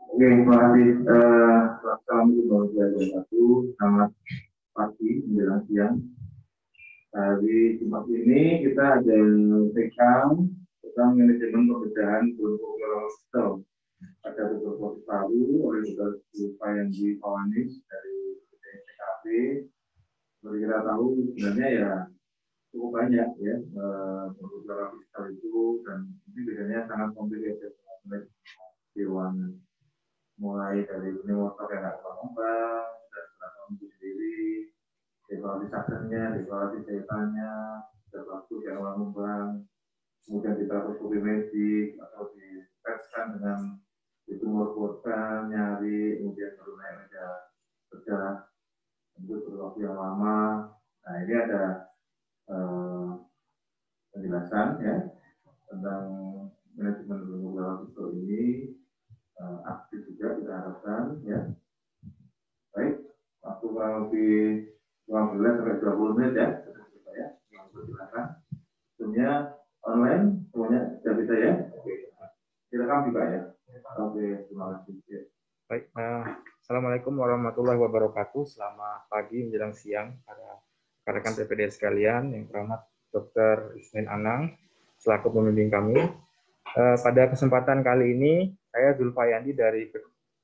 Oke, terima kasih. Assalamualaikum warahmatullahi wabarakatuh. Selamat pagi menjelang siang. Di tempat ini kita ada tentang manajemen pekerjaan berprofil. Ada beberapa baru oleh beberapa yang di Kawanis dari PKP. Seperti kita tahu sebenarnya ya cukup banyak ya beberapa fiskal itu, dan ini biasanya sangat komplikated di ruangan. Mulai dari ini motor yang nggak ngembang, dan penerapan itu sendiri, evaluasi sakitnya, evaluasi sehatannya, dan waktu yang ngembang, kemudian ditaruh medik atau diteskan dengan ditumor korban, nyari, kemudian baru naik meja kerja, itu perlu waktu yang lama. Nah ini ada penjelasan ya tentang manajemen beberapa fiskal ini. Aktif juga kita harapkan ya. Baik, waktu kurang lebih 15 sampai 20 menit ya. Silakan. Semuanya online, semuanya sudah bisa ya. Oke. Silakan juga ya. Oke, terima kasih. Ya. Baik, Assalamualaikum warahmatullahi wabarakatuh. Selamat pagi menjelang siang para rekan PPD sekalian, yang terhormat Dr. Isnin Anang selaku pembimbing kami. Pada kesempatan kali ini saya Zulfayandi dari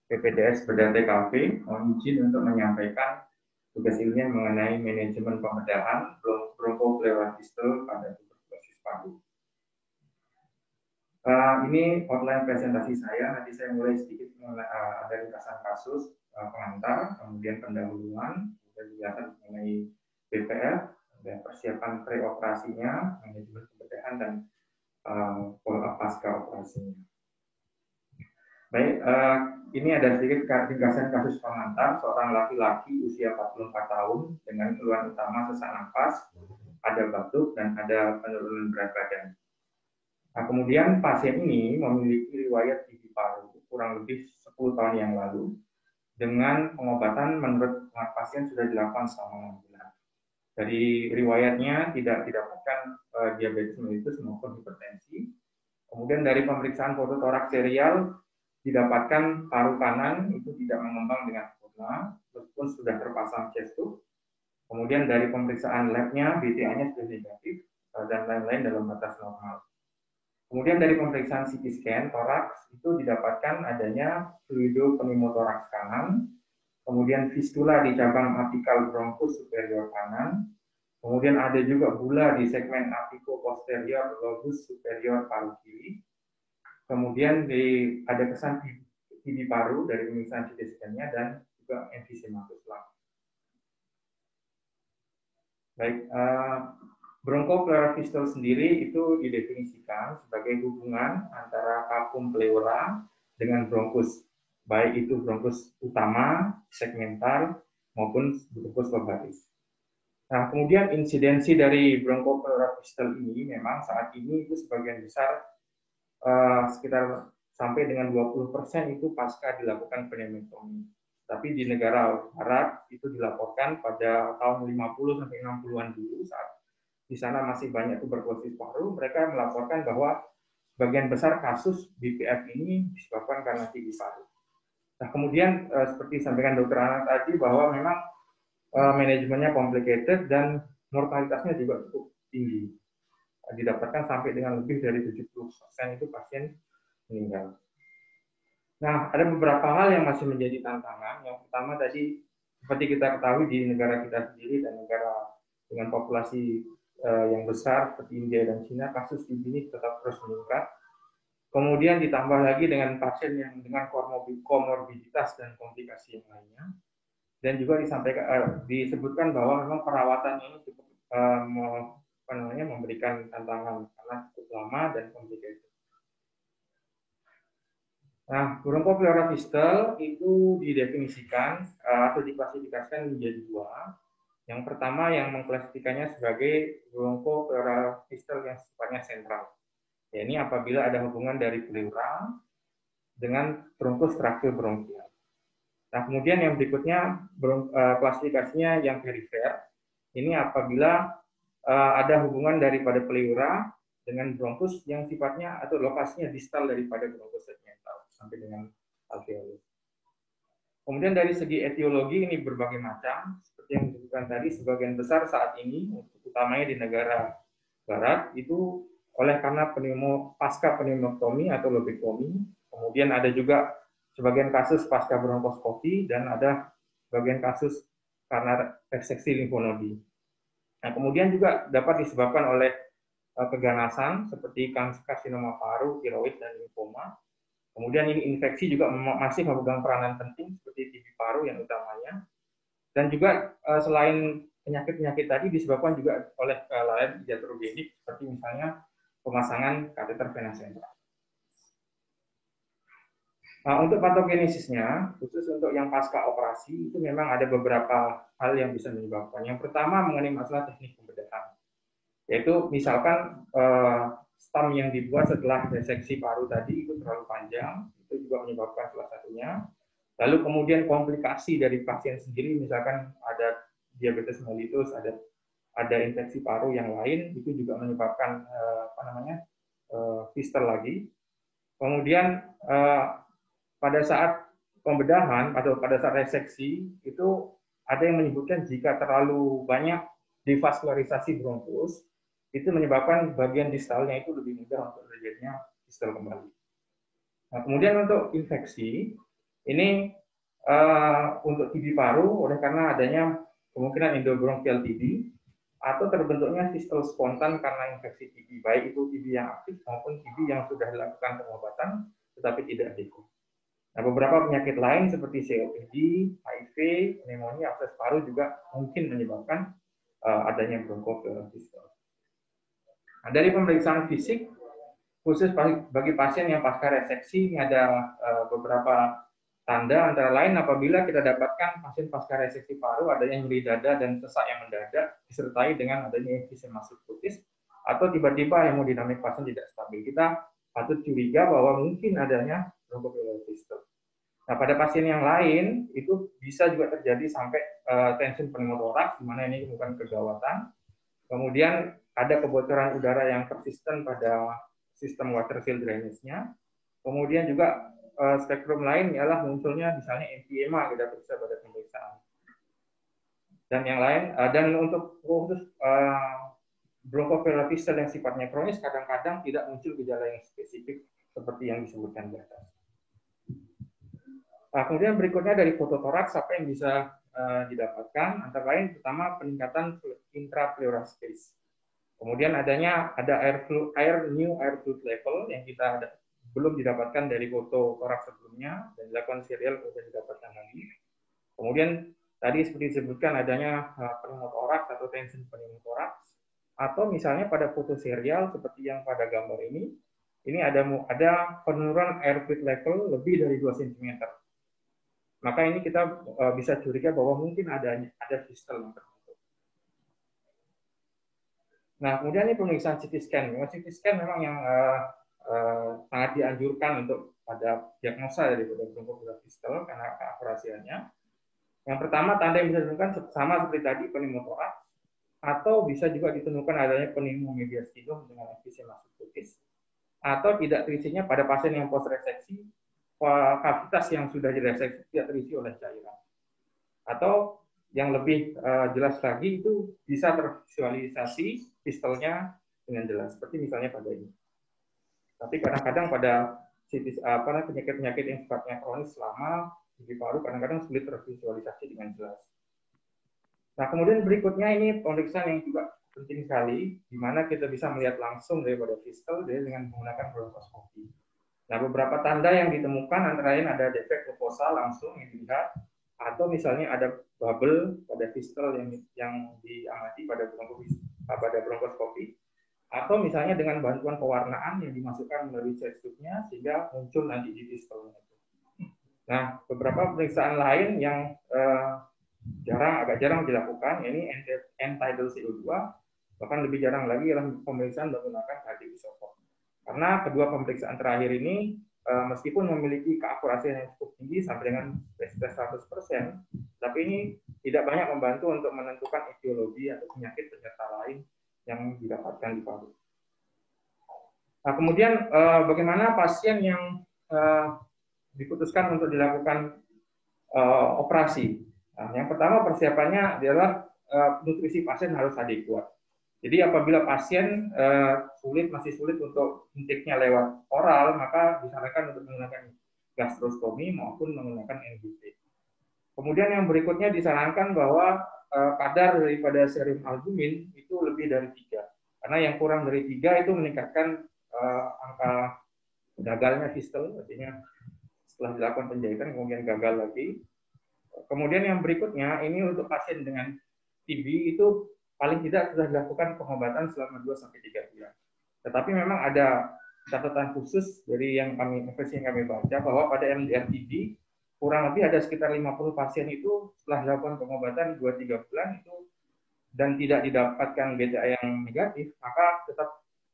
PPDS Bedah TKP mohon izin untuk menyampaikan tugas ilmiah mengenai manajemen pembedahan bronchopleura fistel pada tuberkulosis paru. Ini outline presentasi saya. Nanti saya mulai sedikit ada ringkasan kasus pengantar, kemudian pendahuluan, kemudian mengenai BPF, dan persiapan preoperasinya, manajemen pembedahan, dan pasca operasinya. Baik, ini ada sedikit ringkasan kasus pengantar seorang laki-laki usia 44 tahun dengan keluhan utama sesak napas, ada batuk, dan ada penurunan berat badan. Nah, kemudian pasien ini memiliki riwayat TB paru kurang lebih 10 tahun yang lalu, dengan pengobatan menurut pasien sudah dilakukan selama 6 bulan. Dari riwayatnya tidak didapatkan diabetes mellitus maupun hipertensi. Kemudian dari pemeriksaan foto toraks serial didapatkan paru kanan itu tidak mengembang dengan sempurna meskipun sudah terpasang chest tube. Kemudian dari pemeriksaan labnya BTA-nya sudah negatif dan lain-lain dalam batas normal. Kemudian dari pemeriksaan CT scan toraks itu didapatkan adanya fluidopneumotoraks kanan, kemudian fistula di cabang apikal bronchus superior kanan, kemudian ada juga bula di segmen apico-posterior lobus superior paru kiri, kemudian ada kesan TB paru dari pemeriksaan CT scan-nya dan juga emfisematus lung. Baik, bronchopleura fistel sendiri itu didefinisikan sebagai hubungan antara kapum pleura dengan bronkus, baik itu bronkus utama, segmental, maupun bronkus lobalis. Nah, kemudian insidensi dari bronchopleura fistel ini memang saat ini itu sebagian besar sekitar sampai dengan 20% itu pasca dilakukan pneumotomi. Tapi di negara barat itu dilaporkan pada tahun 50 sampai 60-an dulu, saat di sana masih banyak tuberkulosis paru, mereka melaporkan bahwa sebagian besar kasus BPF ini disebabkan karena TB paru. Nah, kemudian seperti disampaikan Dr. Anang tadi bahwa memang manajemennya complicated dan mortalitasnya juga cukup tinggi. Didapatkan sampai dengan lebih dari 70% itu pasien meninggal. Nah, ada beberapa hal yang masih menjadi tantangan. Yang pertama tadi, seperti kita ketahui di negara kita sendiri dan negara dengan populasi yang besar seperti India dan Cina, kasus TB ini tetap terus meningkat. Kemudian ditambah lagi dengan pasien yang dengan komorbiditas dan komplikasi yang lainnya. Dan juga disebutkan bahwa memang perawatannya ini cukup memberikan tantangan karena cukup lama dan komplikasi. Nah, bronchopleura fistel itu didefinisikan atau diklasifikasikan menjadi dua. Yang pertama yang mengklasifikasikannya sebagai bronchopleura fistel yang sifatnya sentral. Ya, ini apabila ada hubungan dari pleura dengan bronchus tracheobronchial. Nah, kemudian yang berikutnya klasifikasinya yang perifer. Ini apabila ada hubungan daripada pleura dengan bronkus yang sifatnya atau lokasinya distal daripada bronkus segmental sampai dengan alveolus. Kemudian dari segi etiologi ini berbagai macam, seperti yang disebutkan tadi, sebagian besar saat ini, utamanya di negara barat, itu oleh karena pasca pneumotomi atau lobektomi, kemudian ada juga sebagian kasus pasca bronkoskopi, dan ada sebagian kasus karena reseksi limfonodi. Nah, kemudian juga dapat disebabkan oleh keganasan seperti karsinoma paru, tiroid, dan limfoma. Kemudian ini infeksi juga masih memegang peranan penting seperti TB paru yang utamanya. Dan juga selain penyakit-penyakit tadi disebabkan juga oleh kelalaian iatrogenik seperti misalnya pemasangan kateter vena sentral. Nah, untuk patogenesisnya, khusus untuk yang pasca operasi, itu memang ada beberapa hal yang bisa menyebabkan. Yang pertama mengenai masalah teknik pembedahan, yaitu misalkan stam yang dibuat setelah reseksi paru tadi itu terlalu panjang, itu juga menyebabkan salah satunya. Lalu kemudian komplikasi dari pasien sendiri, misalkan ada diabetes mellitus, ada infeksi paru yang lain, itu juga menyebabkan fistel lagi. Kemudian pada saat pembedahan atau pada saat reseksi itu ada yang menyebutkan jika terlalu banyak devaskularisasi bronkus, itu menyebabkan bagian distalnya itu lebih mudah untuk terjadinya fistel kembali. Nah, kemudian untuk infeksi, ini untuk TB paru, oleh karena adanya kemungkinan endobronchial TB, atau terbentuknya fistel spontan karena infeksi TB, baik itu TB yang aktif maupun TB yang sudah dilakukan pengobatan, tetapi tidak DECO. Nah, beberapa penyakit lain seperti COPD, HIV, pneumonia, abses paru juga mungkin menyebabkan adanya bronkopleural fistel. Nah, dari pemeriksaan fisik, khusus bagi pasien yang pasca reseksi, ini ada beberapa tanda, antara lain apabila kita dapatkan pasien pasca reseksi paru adanya nyeri dada dan sesak yang mendadak, disertai dengan adanya emfisema subkutis, atau tiba-tiba hemodinamik pasien tidak stabil. Kita patut curiga bahwa mungkin adanya bronkopleural fistel. Nah, pada pasien yang lain itu bisa juga terjadi sampai tension pneumotoraks, di mana ini bukan kegawatan. Kemudian ada kebocoran udara yang persisten pada sistem water-field drainage-nya. Kemudian juga spektrum lain ialah munculnya misalnya emfyema, kita periksa pada pemeriksaan. Dan yang lain, dan untuk khusus bronkopleural fistel yang sifatnya kronis, kadang-kadang tidak muncul gejala yang spesifik seperti yang disebutkan di atas. Nah, kemudian berikutnya dari fototoraks apa yang bisa didapatkan, antara lain pertama peningkatan intrapleural space. Kemudian ada new air fluid level yang kita belum didapatkan dari foto toraks sebelumnya dan dilakukan serial kemudian didapatkan lagi. Kemudian tadi seperti disebutkan adanya pneumotoraks atau tension pneumotoraks, atau misalnya pada foto serial seperti yang pada gambar ini ada penurunan air fluid level lebih dari 2 cm. Maka ini kita bisa curiga bahwa mungkin ada fistel yang terbentuk. Nah, kemudian ini pemeriksaan CT scan. CT scan memang yang sangat dianjurkan untuk pada diagnosa dari bronkopleural fistel karena keakurasiannya. Yang pertama, tanda yang bisa ditemukan sama seperti tadi pneumotoraks, atau bisa juga ditemukan adanya pneumomediastinum dengan emfisema subkutis, atau tidak terisinya pada pasien yang post reseksi kavitas yang sudah direseksi tidak terisi oleh cairan. Atau yang lebih jelas lagi itu bisa tervisualisasi fistelnya dengan jelas, seperti misalnya pada ini. Tapi kadang-kadang pada penyakit-penyakit yang sifatnya kronis selama TB paru kadang-kadang sulit tervisualisasi dengan jelas. Nah, kemudian berikutnya ini pemeriksaan yang juga penting sekali, di mana kita bisa melihat langsung daripada fistel dengan menggunakan bronkoskopi. Nah, beberapa tanda yang ditemukan antara lain ada defek mukosa langsung yang dilihat, atau misalnya ada bubble pada fistel yang diamati pada bronkoskopi, atau misalnya dengan bantuan pewarnaan yang dimasukkan melalui chest tube-nya sehingga muncul nanti di fistelnya. Nah, beberapa pemeriksaan lain yang agak jarang dilakukan, ini end-tidal CO2, bahkan lebih jarang lagi adalah pemeriksaan menggunakan radioisotop. Karena kedua pemeriksaan terakhir ini meskipun memiliki keakurasian yang cukup tinggi sampai dengan spesifitas 100%, tapi ini tidak banyak membantu untuk menentukan etiologi atau penyakit penyerta lain yang didapatkan di paru. Nah, kemudian bagaimana pasien yang diputuskan untuk dilakukan operasi. Nah, yang pertama persiapannya adalah nutrisi pasien harus adekuat. Jadi apabila pasien masih sulit untuk intake-nya lewat oral, maka disarankan untuk menggunakan gastrostomi maupun menggunakan NGP. Kemudian yang berikutnya disarankan bahwa kadar daripada serum albumin itu lebih dari 3. Karena yang kurang dari 3 itu meningkatkan angka gagalnya fistel, artinya setelah dilakukan penjahitan kemudian gagal lagi. Kemudian yang berikutnya ini untuk pasien dengan TB itu paling tidak sudah dilakukan pengobatan selama 2-3 bulan. Tetapi memang ada catatan khusus dari versi yang kami baca bahwa pada MDR TB kurang lebih ada sekitar 50 pasien itu setelah dilakukan pengobatan 2-3 bulan itu dan tidak didapatkan BCA yang negatif, maka tetap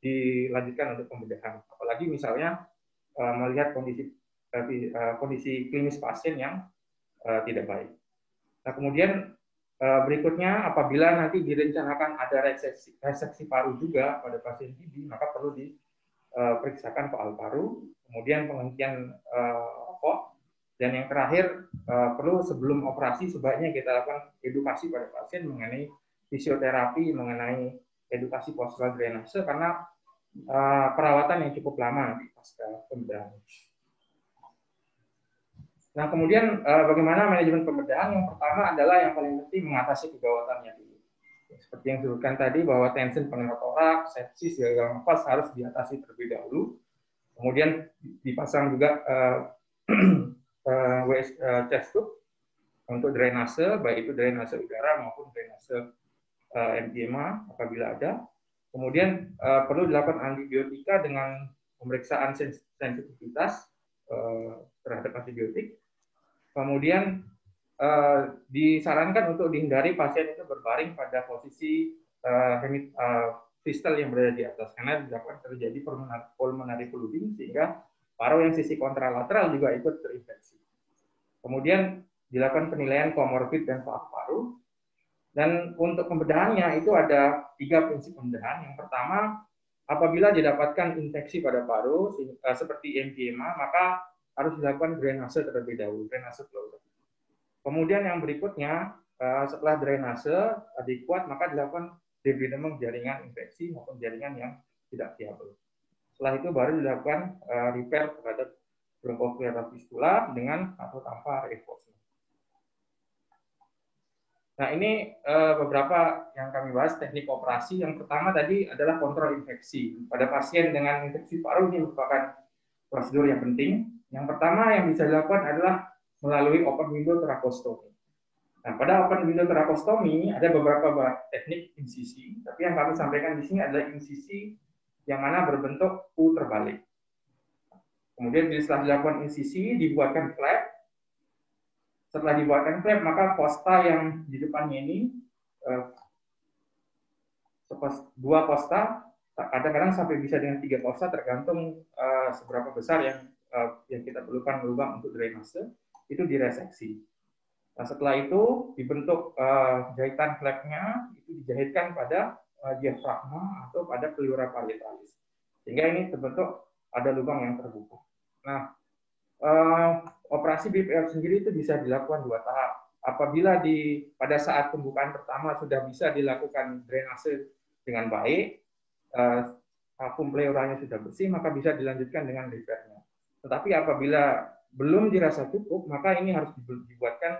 dilanjutkan untuk pembedahan. Apalagi misalnya melihat kondisi klinis pasien yang tidak baik. Nah, kemudian berikutnya apabila nanti direncanakan ada reseksi paru juga pada pasien TB, maka perlu diperiksakan paru-paru, kemudian penghentian rokok, dan yang terakhir perlu sebelum operasi sebaiknya kita lakukan edukasi pada pasien mengenai fisioterapi, mengenai edukasi postural drainase karena perawatan yang cukup lama pasca pembedahan. Nah, kemudian bagaimana manajemen pembedahan? Yang pertama adalah yang paling penting mengatasi kegawatannya dulu. Seperti yang disebutkan tadi bahwa tension pneumotoraks, sepsis, gagal nafas harus diatasi terlebih dahulu. Kemudian dipasang juga chest tube untuk drainase, baik itu drainase udara maupun drainase emphysema apabila ada. Kemudian perlu dilakukan antibiotika dengan pemeriksaan sensitivitas terhadap antibiotik. Kemudian disarankan untuk dihindari pasien itu berbaring pada posisi fistel yang berada di atas karena dapat terjadi pulmonary flooding sehingga paru yang sisi kontralateral juga ikut terinfeksi. Kemudian dilakukan penilaian komorbid dan paru. Dan untuk pembedahannya itu ada 3 prinsip pembedahan. Yang pertama, apabila didapatkan infeksi pada paru seperti emphysema, maka harus dilakukan drainase terlebih dahulu, drainase pleural. Kemudian yang berikutnya, setelah drainase adekuat, maka dilakukan debridement jaringan infeksi maupun jaringan yang tidak viable. Setelah itu baru dilakukan repair terhadap bronchopleura fistula dengan atau tanpa reinforcement. Nah, ini beberapa yang kami bahas teknik operasi. Yang pertama tadi adalah kontrol infeksi. Pada pasien dengan infeksi paru ini merupakan prosedur yang penting. Yang pertama yang bisa dilakukan adalah melalui open window tracheostomy. Nah, pada open window tracheostomy ada beberapa teknik insisi, tapi yang kami sampaikan di sini adalah insisi yang mana berbentuk U terbalik. Kemudian setelah dilakukan insisi, dibuatkan flap. Setelah dibuatkan flap, maka kosta yang di depannya ini, 2 kosta, kadang-kadang sampai bisa dengan 3 kosta, tergantung seberapa besar yang kita perlukan lubang untuk drainase, itu direseksi. Nah, setelah itu dibentuk jahitan flapnya, itu dijahitkan pada diafragma atau pada pleura parietalis. Sehingga ini terbentuk ada lubang yang terbuka. Nah, operasi BPF sendiri itu bisa dilakukan 2 tahap. Apabila pada saat pembukaan pertama sudah bisa dilakukan drainase dengan baik, vakum pleuranya sudah bersih, maka bisa dilanjutkan dengan repairnya. Tetapi apabila belum dirasa cukup, maka ini harus dibuatkan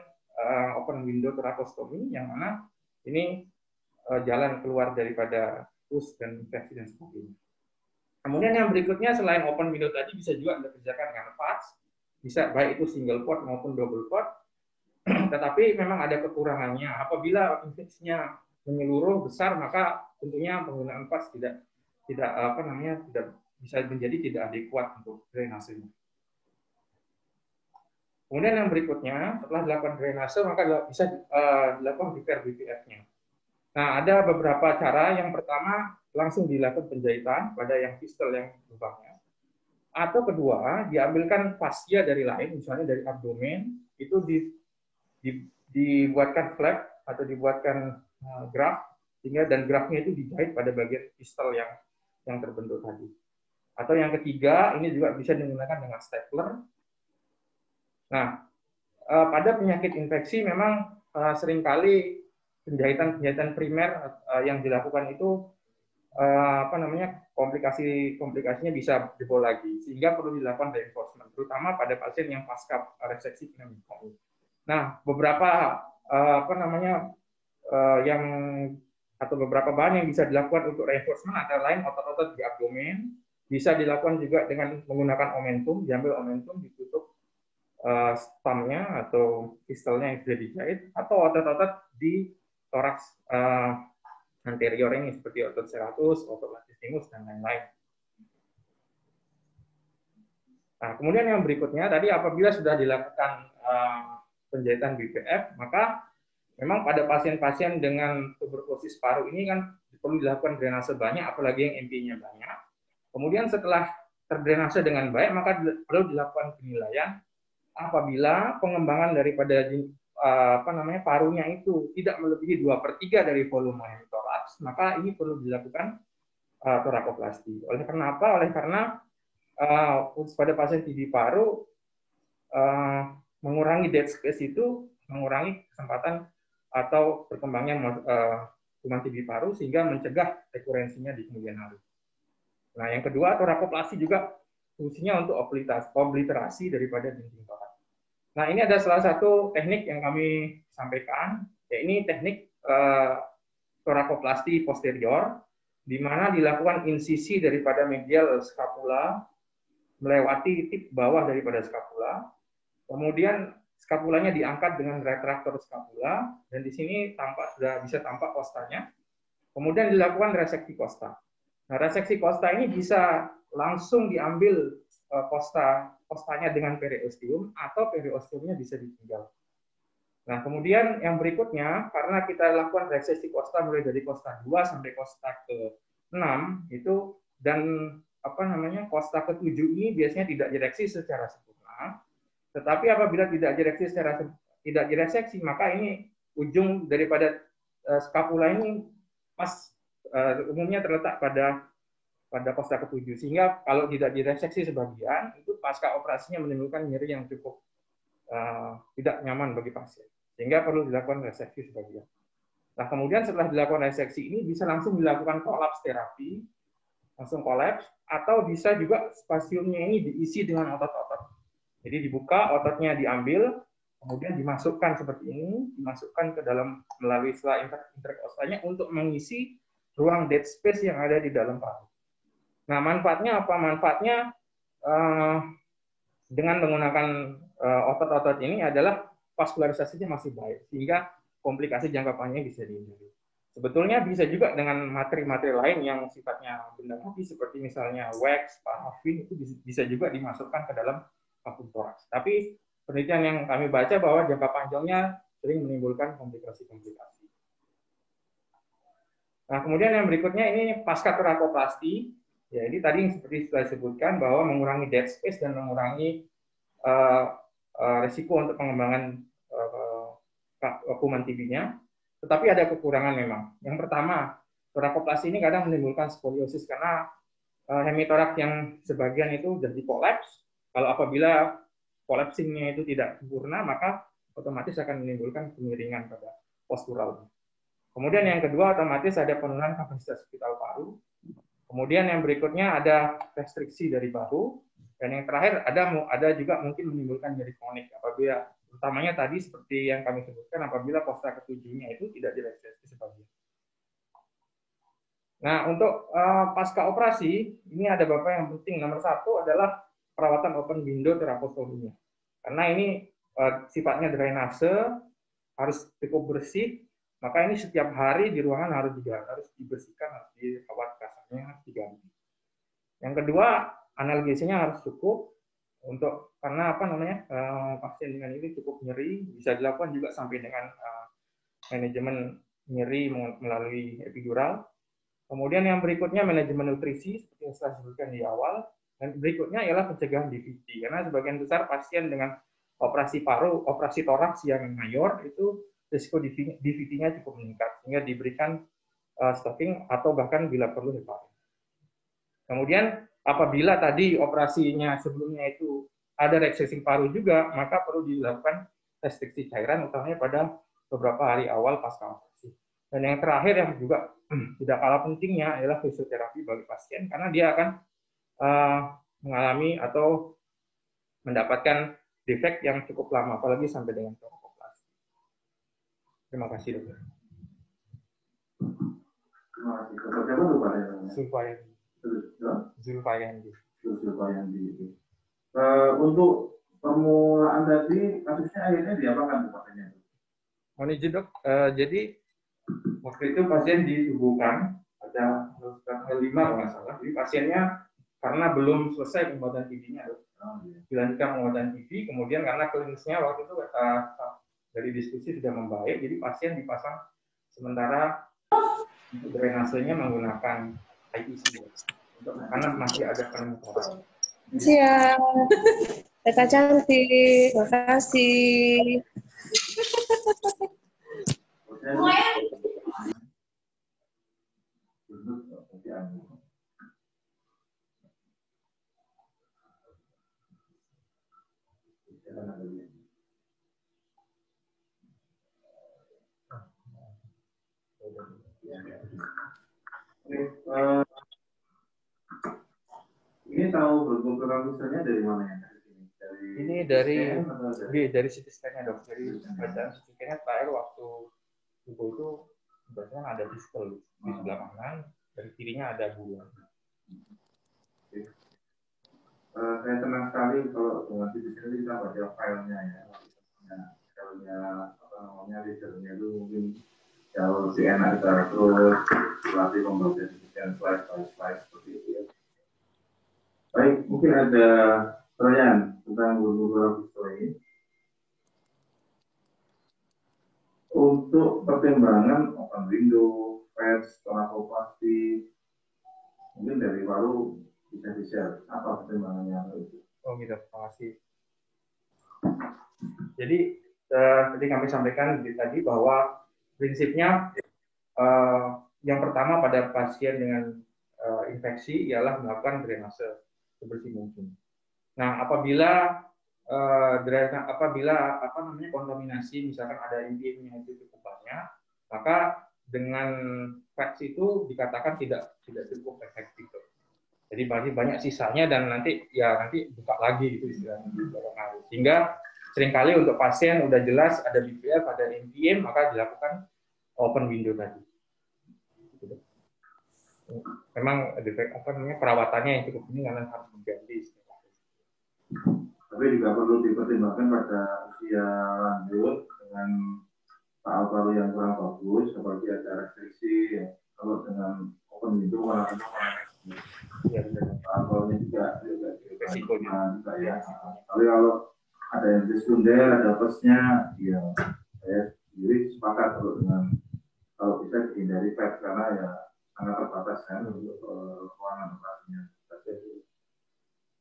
open window tracheostomy, yang mana ini jalan keluar daripada pus dan infeksi dan sebagainya. Kemudian yang berikutnya selain open window tadi bisa juga Anda kerjakan dengan VATS, bisa baik itu single port maupun double port. Tetapi memang ada kekurangannya. Apabila infeksinya menyeluruh besar, maka tentunya penggunaan VATS tidak bisa menjadi tidak adekuat untuk drainasenya. Kemudian yang berikutnya, setelah dilakukan drainase, maka bisa dilakukan repair BPF-nya. Nah, ada beberapa cara. Yang pertama, langsung dilakukan penjahitan pada yang fistel yang lubangnya. Atau kedua, diambilkan fascia dari lain, misalnya dari abdomen, itu dibuatkan flap atau dibuatkan graft, dan graftnya itu dijahit pada bagian fistel yang terbentuk tadi. Atau yang ketiga, ini juga bisa digunakan dengan stapler. Nah, pada penyakit infeksi memang seringkali penjahitan primer yang dilakukan itu komplikasinya bisa jebol lagi, sehingga perlu dilakukan reinforcement, terutama pada pasien yang pasca reseksi pneumokoki. Nah, beberapa beberapa bahan yang bisa dilakukan untuk reinforcement antara lain otot-otot di abdomen, bisa dilakukan juga dengan menggunakan omentum, diambil omentum, ditutup stump-nya atau pistolnya yang sudah dijahit, atau otot-otot di toraks anterior ini seperti otot serratus, otot latissimus, dan lain-lain. Nah, kemudian yang berikutnya tadi apabila sudah dilakukan penjahitan BPF, maka memang pada pasien-pasien dengan tuberkulosis paru ini kan perlu dilakukan drainase banyak, apalagi yang MP-nya banyak. Kemudian setelah terdrainase dengan baik, maka perlu dilakukan penilaian apabila pengembangan daripada parunya itu tidak melebihi 2/3 dari volume hemitoraks, maka ini perlu dilakukan torakoplasti. Oleh karena apa? Oleh karena pada pasien TB paru mengurangi dead space itu mengurangi kesempatan atau berkembangnya kuman TB paru, sehingga mencegah rekurensinya di kemudian hari. Nah, yang kedua, torakoplasti juga fungsinya untuk obliterasi daripada dinding torak. Nah, ini ada salah satu teknik yang kami sampaikan, yaitu teknik torakoplasti posterior, di mana dilakukan insisi daripada medial scapula melewati tip bawah daripada scapula, kemudian scapulanya diangkat dengan retraktor scapula, dan di sini sudah bisa tampak kostanya, kemudian dilakukan reseksi kosta. Nah, reseksi kosta ini bisa langsung diambil kostanya dengan periosteum, atau periosteumnya bisa ditinggal. Nah, kemudian yang berikutnya, karena kita lakukan reseksi kosta mulai dari kosta 2 sampai kosta ke-6 itu, dan kosta ke-7 ini biasanya tidak direseksi secara sempurna. Tetapi apabila tidak direseksi, maka ini ujung daripada scapula ini umumnya terletak pada kosta ke-7, sehingga kalau tidak direseksi sebagian, itu pasca operasinya menimbulkan nyeri yang cukup tidak nyaman bagi pasien, sehingga perlu dilakukan reseksi sebagian. Nah, kemudian setelah dilakukan reseksi ini bisa langsung dilakukan kolaps terapi, langsung kolaps, atau bisa juga spasiumnya ini diisi dengan otot-otot. Jadi dibuka, ototnya diambil, kemudian dimasukkan seperti ini, dimasukkan ke dalam melalui sela interkostanya untuk mengisi ruang dead space yang ada di dalam paru. Nah, manfaatnya apa? Manfaatnya dengan menggunakan otot-otot ini adalah vaskularisasinya masih baik, sehingga komplikasi jangka panjang bisa dihindari. Sebetulnya bisa juga dengan materi-materi lain yang sifatnya benda mati, seperti misalnya wax, parafin, itu bisa juga dimasukkan ke dalam vakum toraks. Tapi penelitian yang kami baca bahwa jangka panjangnya sering menimbulkan komplikasi-komplikasi. Nah, kemudian yang berikutnya ini pasca torakoplasti. Ya, ini tadi yang seperti sudah disebutkan bahwa mengurangi dead space dan mengurangi risiko untuk pengembangan kuman TB-nya. Tetapi ada kekurangan memang. Yang pertama, torakoplasti ini kadang menimbulkan skoliosis karena hemitoraks yang sebagian itu sudah dikolaps. Kalau apabila collapsing-nya itu tidak sempurna, maka otomatis akan menimbulkan kemiringan pada postural. Kemudian yang kedua, otomatis ada penurunan kapasitas vital paru. Kemudian yang berikutnya ada restriksi dari bahu, dan yang terakhir ada juga mungkin menimbulkan nyeri kronik apabila, utamanya tadi seperti yang kami sebutkan, apabila kosta ke-7-nya itu tidak direseksi sebagian. Nah, untuk pasca operasi ini ada beberapa yang penting. Nomor 1 adalah perawatan open window terakostominya, karena ini sifatnya drainase, harus cukup bersih. Maka ini setiap hari di ruangan harus dibersihkan, harus dirawat, kasarnya harus diganti. Yang kedua, analgesinya harus cukup karena pasien dengan ini cukup nyeri, bisa dilakukan juga sampai dengan manajemen nyeri melalui epidural. Kemudian yang berikutnya manajemen nutrisi seperti yang saya sebutkan di awal, dan berikutnya ialah pencegahan DVT, karena sebagian besar pasien dengan operasi paru, operasi toraks yang mayor itu risiko DVT-nya cukup meningkat, sehingga diberikan stocking atau bahkan bila perlu heparin. Kemudian apabila tadi operasinya sebelumnya itu ada reseksi paru juga, maka perlu dilakukan restriksi cairan, utamanya pada beberapa hari awal pasca operasi. Dan yang terakhir yang juga tidak kalah pentingnya adalah fisioterapi bagi pasien, karena dia akan mengalami atau mendapatkan defek yang cukup lama, apalagi sampai dengan torakoplasti. Terima kasih, dokter. Terima kasih. Dokter siapa tuh Pak? Zulfayandi. Untuk permulaan tadi kasusnya akhirnya diapakan pasiennya? Mohon izin dok. Jadi waktu itu pasien disuguhkan pada tanggal 5 kalau nggak salah. Jadi pasiennya karena belum selesai pembuatan TV-nya, dilanjutkan pembuatan TV. Kemudian karena klinisnya waktu itu dari diskusi sudah membaik, jadi pasien dipasang sementara untuk drainasenya menggunakan IPC karena masih ada penemuan. Siap, Teta cantik, makasih. Ini tahu berkulturalisanya dari mana ya? Ini dari CT scan-nya dok. Dari bacaan CT scan-nya terakhir waktu tubuh itu biasanya ada distal di sebelah kanan, dari kirinya ada bulan. Saya senang sekali kalau dengan CT scan kita baca filenya ya. Filenya apa namanya, readernya itu mungkin jauh lebih enak kita terus latih membaca CT scan slide by slide seperti itu ya. Baik, mungkin ada pertanyaan tentang guru-guru ini. Untuk pertimbangan open window, patch, torakoplasti, mungkin dari Walu bisa di-share apa pertimbangannya itu? Oh gitu, terima kasih. Jadi tadi kami sampaikan tadi bahwa prinsipnya yang pertama pada pasien dengan infeksi ialah melakukan drainase sebersih mungkin. Nah, apabila kontaminasi misalkan ada NPM-nya itu cukup banyak, maka dengan patch itu dikatakan tidak cukup efektif. Jadi masih banyak sisanya dan nanti buka lagi itu istilahnya. Sehingga seringkali untuk pasien udah jelas ada BPF, ada NPM, maka dilakukan open window tadi. Memang perawatannya yang cukup ini karena harus diganti. Tapi juga perlu dipertimbangkan pada usia lanjut dengan paru-paru yang kurang bagus, seperti ada restriksi ya. Kalau dengan open window paru-parunya juga resikonya juga ya. Tapi kalau ada yang sekunder, ada plusnya, ya saya sendiri sepakat kalau bisa dihindari PET karena ya sangat terbatas kan untuk ruangan operasinya.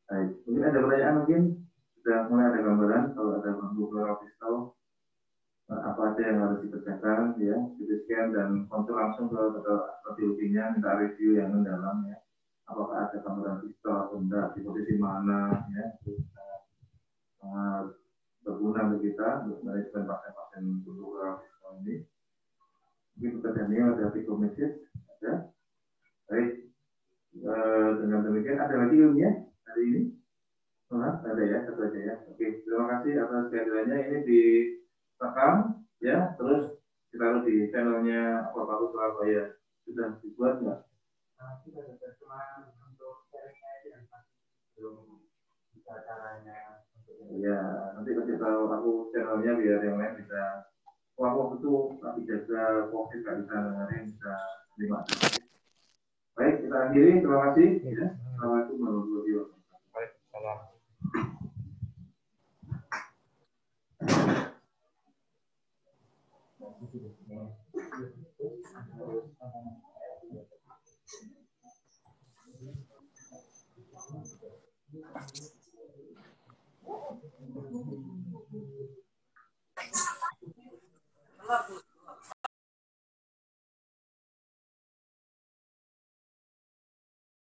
Baik, mungkin ada pertanyaan mungkin sudah mulai ada gambaran kalau ada gangguan pistol apa aja yang harus dikerjakan ya, CT scan dan konsul langsung ke radiologinya minta review yang mendalam ya. Apakah ada gambaran pistol atau enggak, di posisi mana ya, sangat berguna bagi kita untuk manajemen pasien-pasien gangguan pistol ini. Mungkin pertanyaannya ada psikometris ada. Baik, dengan demikian ada lagi ilmunya hari ini? Ada ya, satu aja ya. Oke, terima kasih atas kehadirannya. Ini direkam ya, terus ditaruh di channelnya Bapak Surabaya. Sudah dibuat nggak? Sudah, cuma untuk sharingnya aja belum bisa caranya. Ya, nanti kasih tahu aku channelnya biar yang lain bisa. Waktu itu lagi jaga COVID nggak bisa dengerin, bisa terima kasih. Baik, kita akhiri. Terima kasih. Ya. Assalamualaikum warahmatullahi wabarakatuh. Waalaikumsalam. Thank you.